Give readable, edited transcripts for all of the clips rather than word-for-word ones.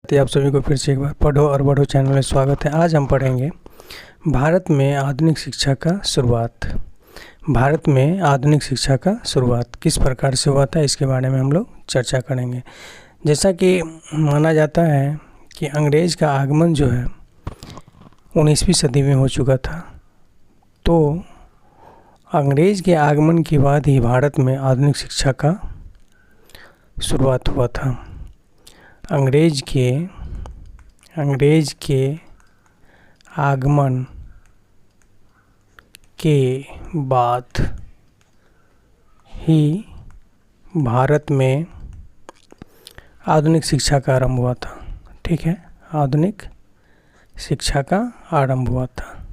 तो आप सभी को फिर से एक बार पढ़ो और बढ़ो चैनल में स्वागत है। आज हम पढ़ेंगे भारत में आधुनिक शिक्षा का शुरुआत। भारत में आधुनिक शिक्षा का शुरुआत किस प्रकार से हुआ था, इसके बारे में हम लोग चर्चा करेंगे। जैसा कि माना जाता है कि अंग्रेज़ का आगमन जो है 19वीं सदी में हो चुका था, तो अंग्रेज़ के आगमन के बाद ही भारत में आधुनिक शिक्षा का शुरुआत हुआ था। अंग्रेज़ के आगमन के बाद ही भारत में आधुनिक शिक्षा का आरंभ हुआ था। ठीक है, आधुनिक शिक्षा का आरंभ हुआ था,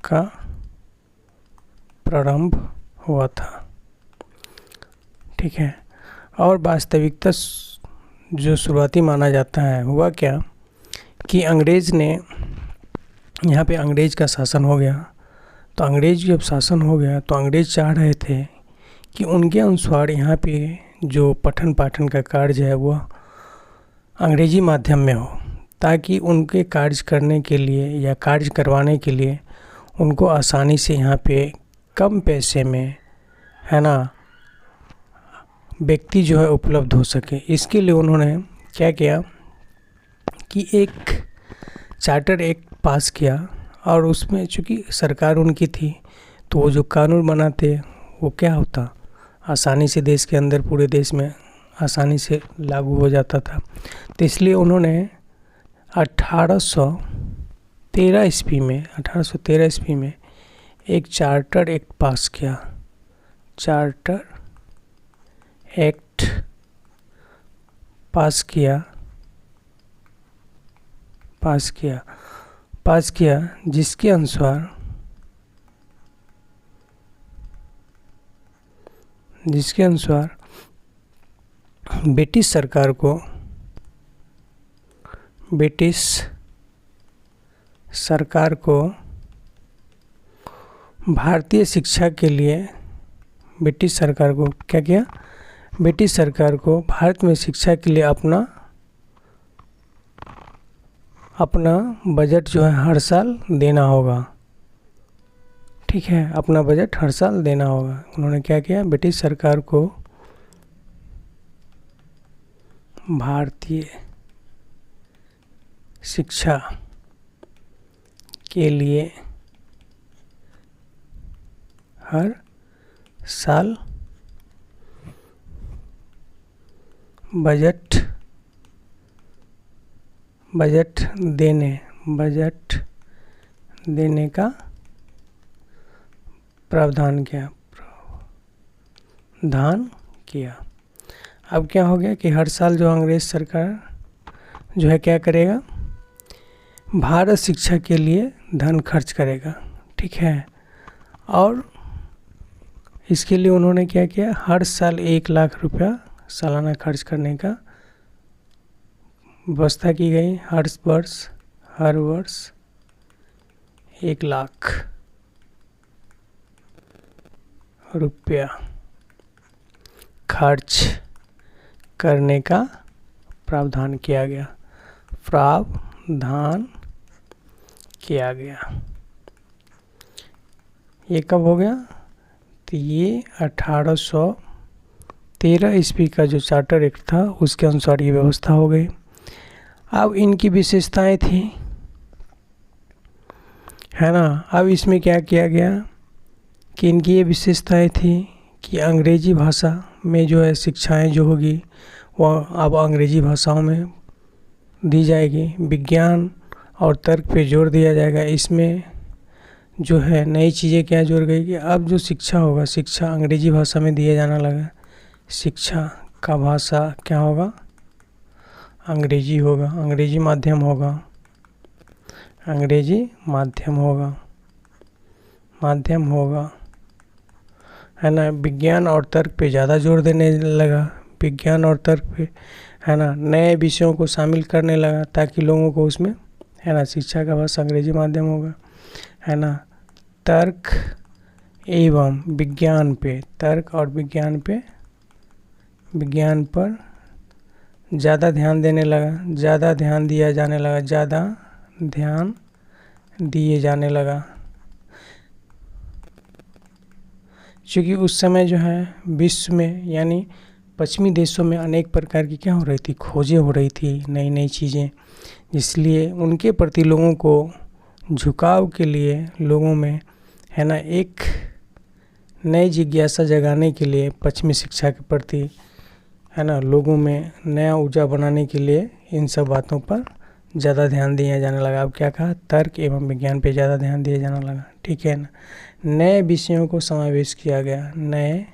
का प्रारंभ हुआ था। ठीक है, और वास्तविकता जो शुरुआती माना जाता है, हुआ क्या कि अंग्रेज़ ने यहाँ पे अंग्रेज़ का शासन हो गया। तो अंग्रेज़ जब शासन हो गया तो अंग्रेज़ चाह रहे थे कि उनके अनुसार यहाँ पे जो पठन पाठन का कार्य है वह अंग्रेज़ी माध्यम में हो, ताकि उनके कार्य करने के लिए या कार्य करवाने के लिए उनको आसानी से यहाँ पे कम पैसे में, है ना, व्यक्ति जो है उपलब्ध हो सके। इसके लिए उन्होंने क्या किया कि एक चार्टर एक्ट पास किया, और उसमें चूँकि सरकार उनकी थी तो वो जो कानून बनाते वो क्या होता, आसानी से देश के अंदर पूरे देश में आसानी से लागू हो जाता था। तो इसलिए उन्होंने 1813 ईस्वी में एक चार्टर एक्ट पास किया। चार्टर एक्ट पास किया जिसके अनुसार ब्रिटिश सरकार को भारतीय शिक्षा के लिए ब्रिटिश सरकार को क्या किया, ब्रिटिश सरकार को भारत में शिक्षा के लिए अपना बजट जो है हर साल देना होगा। ठीक है, अपना बजट हर साल देना होगा। उन्होंने क्या किया, ब्रिटिश सरकार को भारतीय शिक्षा के लिए हर साल बजट देने का प्रावधान किया। अब क्या हो गया कि हर साल जो अंग्रेज़ सरकार जो है क्या करेगा, भारत शिक्षा के लिए धन खर्च करेगा। ठीक है, और इसके लिए उन्होंने क्या किया, हर साल 1 लाख रुपया सालाना खर्च करने का व्यवस्था की गई। हर वर्ष 1 लाख रुपया खर्च करने का प्रावधान किया गया। ये कब हो गया, तो ये 1813 ईस्वी का जो चार्टर एक्ट था उसके अनुसार ये व्यवस्था हो गई। अब इनकी विशेषताएं थी, है ना। अब इसमें क्या किया गया कि इनकी ये विशेषताएं थी कि अंग्रेजी भाषा में जो है शिक्षाएं जो होगी वह अब अंग्रेजी भाषाओं में दी जाएगी। विज्ञान और तर्क पे जोर दिया जाएगा। इसमें जो है नई चीज़ें क्या जोड़ गई कि अब जो शिक्षा होगा, शिक्षा अंग्रेजी भाषा में दिया जाना लगा। शिक्षा का भाषा क्या होगा, अंग्रेजी होगा, अंग्रेजी माध्यम होगा, है ना। विज्ञान और तर्क पे ज़्यादा जोर देने लगा, विज्ञान और तर्क पे, है ना, नए विषयों को शामिल करने लगा ताकि लोगों को उसमें, है ना, शिक्षा का भाषा अंग्रेजी माध्यम होगा, है ना। तर्क एवं विज्ञान पे, तर्क और विज्ञान पर ज़्यादा ध्यान देने लगा, ज़्यादा ध्यान दिया जाने लगा, ज़्यादा ध्यान दिए जाने लगा। क्योंकि उस समय जो है विश्व में यानी पश्चिमी देशों में अनेक प्रकार की क्या हो रही थी, खोजें हो रही थी, नई नई चीज़ें, इसलिए उनके प्रति लोगों को झुकाव के लिए लोगों में है ना एक नई जिज्ञासा जगाने के लिए पश्चिमी शिक्षा के प्रति है ना लोगों में नया ऊर्जा बनाने के लिए इन सब बातों पर ज़्यादा ध्यान दिया जाने लगा। अब क्या कहा, तर्क एवं विज्ञान पे ज़्यादा ध्यान दिया जाने लगा, ठीक है ना। नए विषयों को समावेश किया गया, नए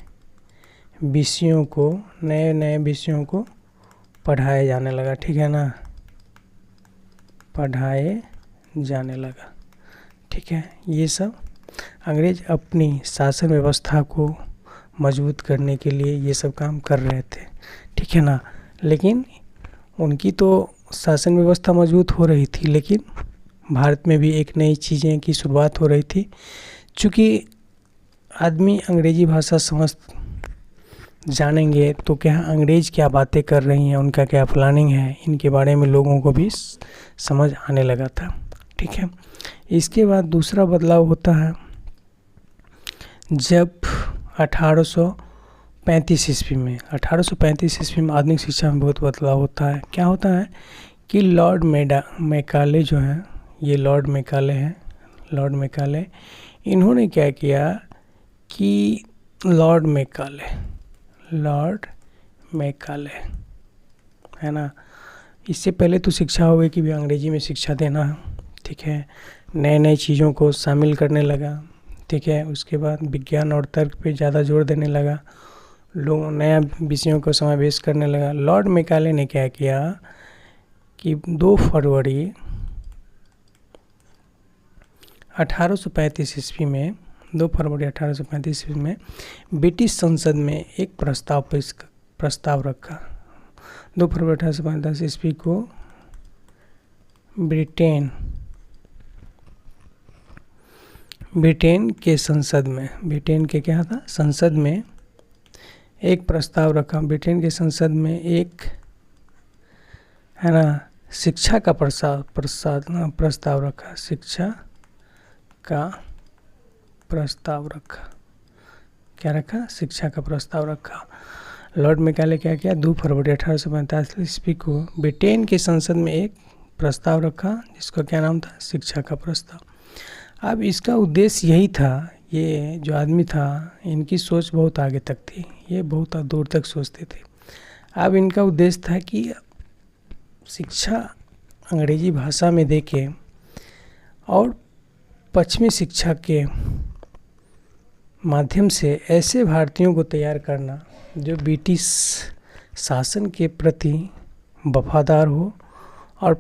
नए विषयों को पढ़ाया जाने लगा, ठीक है ना, पढ़ाए जाने लगा, ठीक है। ये सब अंग्रेज अपनी शासन व्यवस्था को मजबूत करने के लिए ये सब काम कर रहे थे, ठीक है ना। लेकिन उनकी तो शासन व्यवस्था मजबूत हो रही थी, लेकिन भारत में भी एक नई चीज़ें की शुरुआत हो रही थी। चूँकि आदमी अंग्रेजी भाषा समझ जानेंगे तो क्या अंग्रेज क्या बातें कर रही हैं, उनका क्या प्लानिंग है, इनके बारे में लोगों को भी समझ आने लगा था, ठीक है। इसके बाद दूसरा बदलाव होता है जब 1835 ईस्वी में आधुनिक शिक्षा में बहुत बदलाव होता है। क्या होता है कि लॉर्ड मैकाले जो हैं, ये लॉर्ड मैकाले इन्होंने क्या किया कि लॉर्ड मैकाले है ना, इससे पहले तो शिक्षा हो गई कि भी अंग्रेजी में शिक्षा देना, ठीक है, नए नए चीज़ों को शामिल करने लगा, ठीक है। उसके बाद विज्ञान और तर्क पे ज़्यादा जोर देने लगा, लोग नया विषयों को समावेश करने लगा। लॉर्ड मैकाले ने क्या किया कि 2 फरवरी 1835 ईस्वी में ब्रिटिश संसद में एक प्रस्ताव रखा। 2 फरवरी 1835 ईस्वी को ब्रिटेन के संसद में एक प्रस्ताव रखा। ब्रिटेन के संसद में एक है ना शिक्षा का प्रस्ताव रखा, शिक्षा का प्रस्ताव रखा। क्या रखा? शिक्षा का प्रस्ताव रखा। लॉर्ड मैकाले क्या किया, 2 फरवरी 1845 ईस्वी को ब्रिटेन के संसद में एक प्रस्ताव रखा जिसका क्या नाम था, शिक्षा का प्रस्ताव। अब इसका उद्देश्य यही था, ये जो आदमी था इनकी सोच बहुत आगे तक थी, ये बहुत दूर तक सोचते थे। अब इनका उद्देश्य था कि शिक्षा अंग्रेजी भाषा में देके और पश्चिमी शिक्षा के माध्यम से ऐसे भारतीयों को तैयार करना जो ब्रिटिश शासन के प्रति वफादार हो और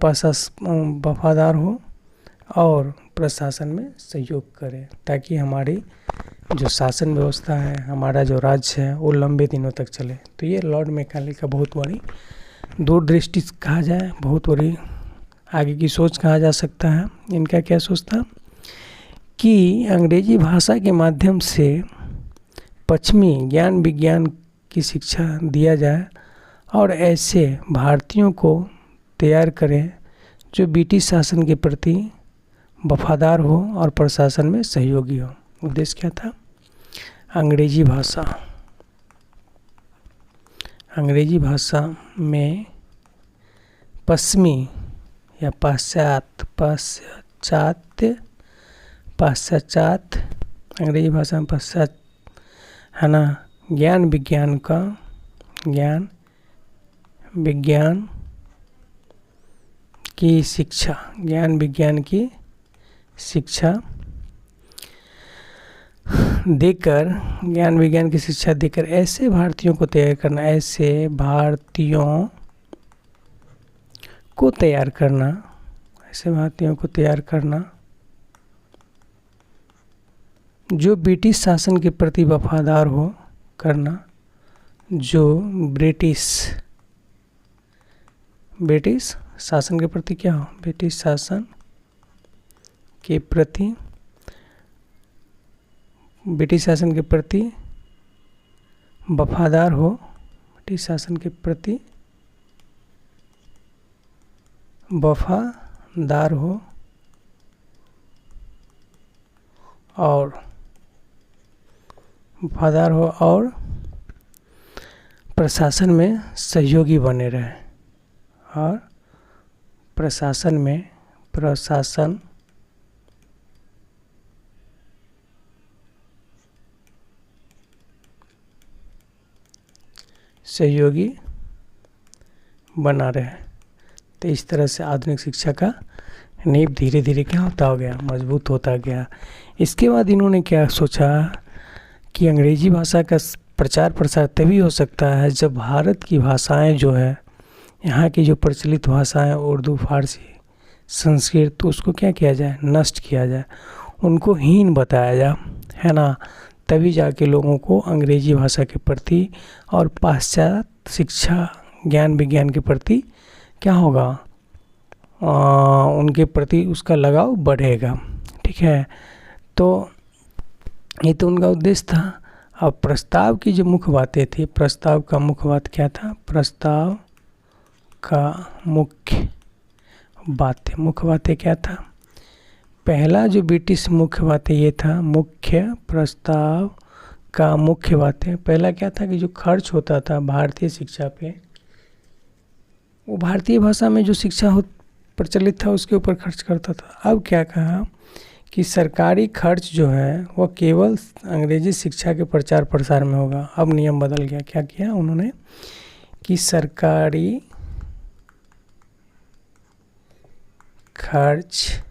प्रशासन में सहयोग करे, ताकि हमारी जो शासन व्यवस्था है, हमारा जो राज्य है वो लंबे दिनों तक चले। तो ये लॉर्ड मैकाले का बहुत बड़ी दूरदृष्टि कहा जाए, बहुत बड़ी आगे की सोच कहा जा सकता है। इनका क्या सोच था कि अंग्रेजी भाषा के माध्यम से पश्चिमी ज्ञान विज्ञान की शिक्षा दिया जाए और ऐसे भारतीयों को तैयार करें जो ब्रिटिश शासन के प्रति वफादार हो और प्रशासन में सहयोगी हो। उद्देश्य क्या था? अंग्रेजी भाषा में पश्चिमी या पाश्चात्य अंग्रेजी भाषा में पाश्चात्य है ना ज्ञान विज्ञान की शिक्षा देकर ऐसे भारतीयों को तैयार करना जो ब्रिटिश शासन के प्रति वफादार हो करना, जो ब्रिटिश शासन के प्रति क्या हो, ब्रिटिश शासन के प्रति वफादार हो, ब्रिटिश शासन के प्रति वफादार हो और प्रशासन में सहयोगी बने रहे और प्रशासन सहयोगी बना रहे। तो इस तरह से आधुनिक शिक्षा का नींव धीरे धीरे क्या होता हो गया, मजबूत होता गया। इसके बाद इन्होंने क्या सोचा कि अंग्रेजी भाषा का प्रचार प्रसार तभी हो सकता है जब भारत की भाषाएं जो है, यहाँ की जो प्रचलित भाषाएं उर्दू, फारसी, संस्कृत, तो उसको क्या किया जाए, नष्ट किया जाए, उनको हीन बताया जाए, है ना। तभी जाके लोगों को अंग्रेजी भाषा के प्रति और पाश्चात्य शिक्षा ज्ञान विज्ञान के प्रति क्या होगा, उनके प्रति उसका लगाव बढ़ेगा। ठीक है, तो ये तो उनका उद्देश्य था। अब प्रस्ताव की जो मुख्य बातें थी, प्रस्ताव का मुख्य बात क्या था, प्रस्ताव का मुख्य बातें क्या था। पहला जो ब्रिटिश मुख्य बातें ये था, मुख्य प्रस्ताव का मुख्य बातें, पहला क्या था कि जो खर्च होता था भारतीय शिक्षा पे, वो भारतीय भाषा में जो शिक्षा प्रचलित था उसके ऊपर खर्च करता था। अब क्या कहा कि सरकारी खर्च जो है वो केवल अंग्रेजी शिक्षा के प्रचार प्रसार में होगा। अब नियम बदल गया, क्या किया उन्होंने कि सरकारी खर्च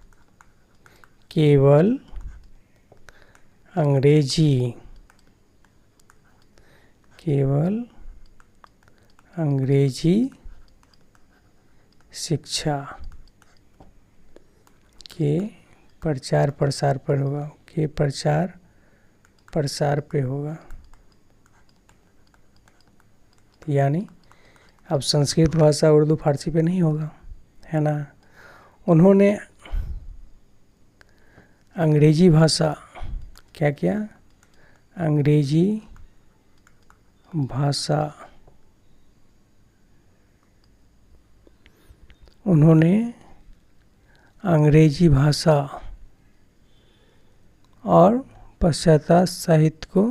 केवल अंग्रेजी शिक्षा के प्रचार प्रसार पर होगा, के प्रचार प्रसार पे होगा। यानी अब संस्कृत भाषा, उर्दू, फारसी पे नहीं होगा, है ना। उन्होंने अंग्रेजी भाषा क्या किया, अंग्रेजी भाषा उन्होंने अंग्रेजी भाषा और पाश्चात्य साहित्य को,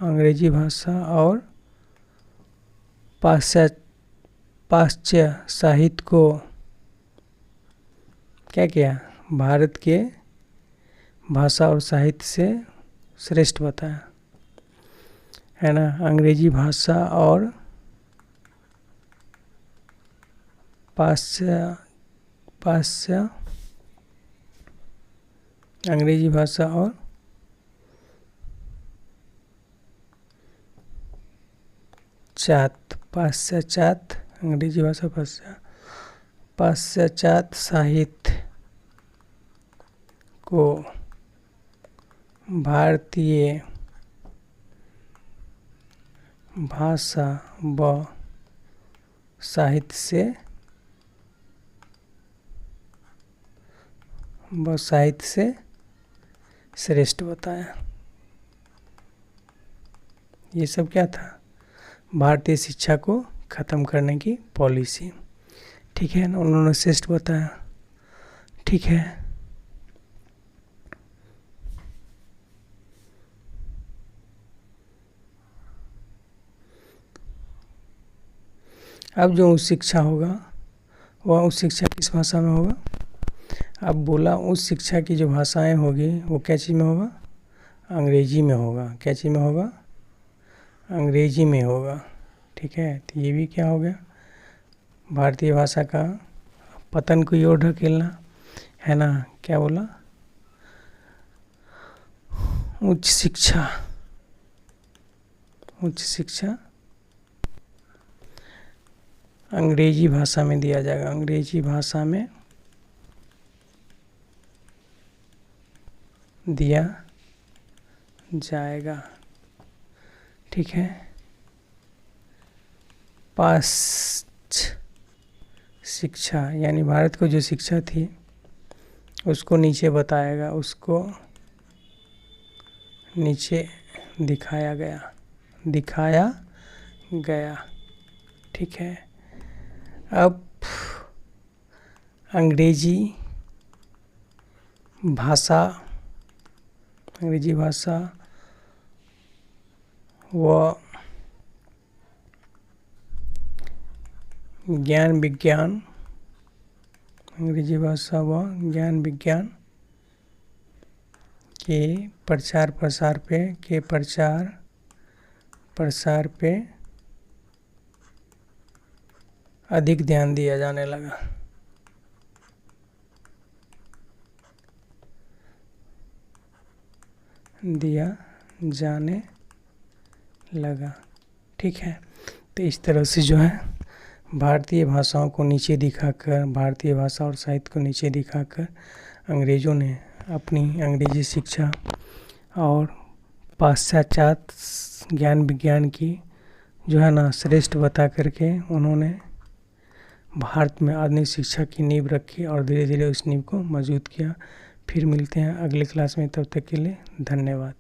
अंग्रेजी भाषा और पाश्चात्य साहित्य को क्या किया, भारत के भाषा और साहित्य से श्रेष्ठ बताया, है ना। अंग्रेजी भाषा और अंग्रेजी भाषा और पाश्चात्य अंग्रेजी भाषा पाश्चात्य साहित्य को भारतीय भाषा व साहित्य से श्रेष्ठ बताया। ये सब क्या था, भारतीय शिक्षा को ख़त्म करने की पॉलिसी। ठीक है ना, उन्होंने श्रेष्ठ बताया। ठीक है, अब जो उच्च शिक्षा होगा वह उच्च शिक्षा किस भाषा में होगा। अब बोला उच्च शिक्षा की जो भाषाएं होगी वो क्या चीज़ में होगा, अंग्रेजी में होगा। क्या चीज़ में होगा, अंग्रेजी में होगा। ठीक है, तो ये भी क्या हो गया, भारतीय भाषा का पतन की ओर ढकेलना, है ना। क्या बोला, उच्च शिक्षा अंग्रेजी भाषा में दिया जाएगा, अंग्रेजी भाषा में दिया जाएगा। ठीक है, पाश्चात्य शिक्षा यानी भारत को जो शिक्षा थी उसको नीचे बताएगा, उसको नीचे दिखाया गया। ठीक है, अब अंग्रेजी भाषा व ज्ञान विज्ञान के प्रचार प्रसार पे अधिक ध्यान दिया जाने लगा। ठीक है, तो इस तरह से जो है भारतीय भाषाओं को नीचे दिखाकर, भारतीय भाषा और साहित्य को नीचे दिखाकर अंग्रेज़ों ने अपनी अंग्रेजी शिक्षा और पाश्चात्य ज्ञान विज्ञान की जो है ना श्रेष्ठ बता करके उन्होंने भारत में आधुनिक शिक्षा की नींव रखी और धीरे धीरे उस नींव को मजबूत किया। फिर मिलते हैं अगले क्लास में, तब तक के लिए धन्यवाद।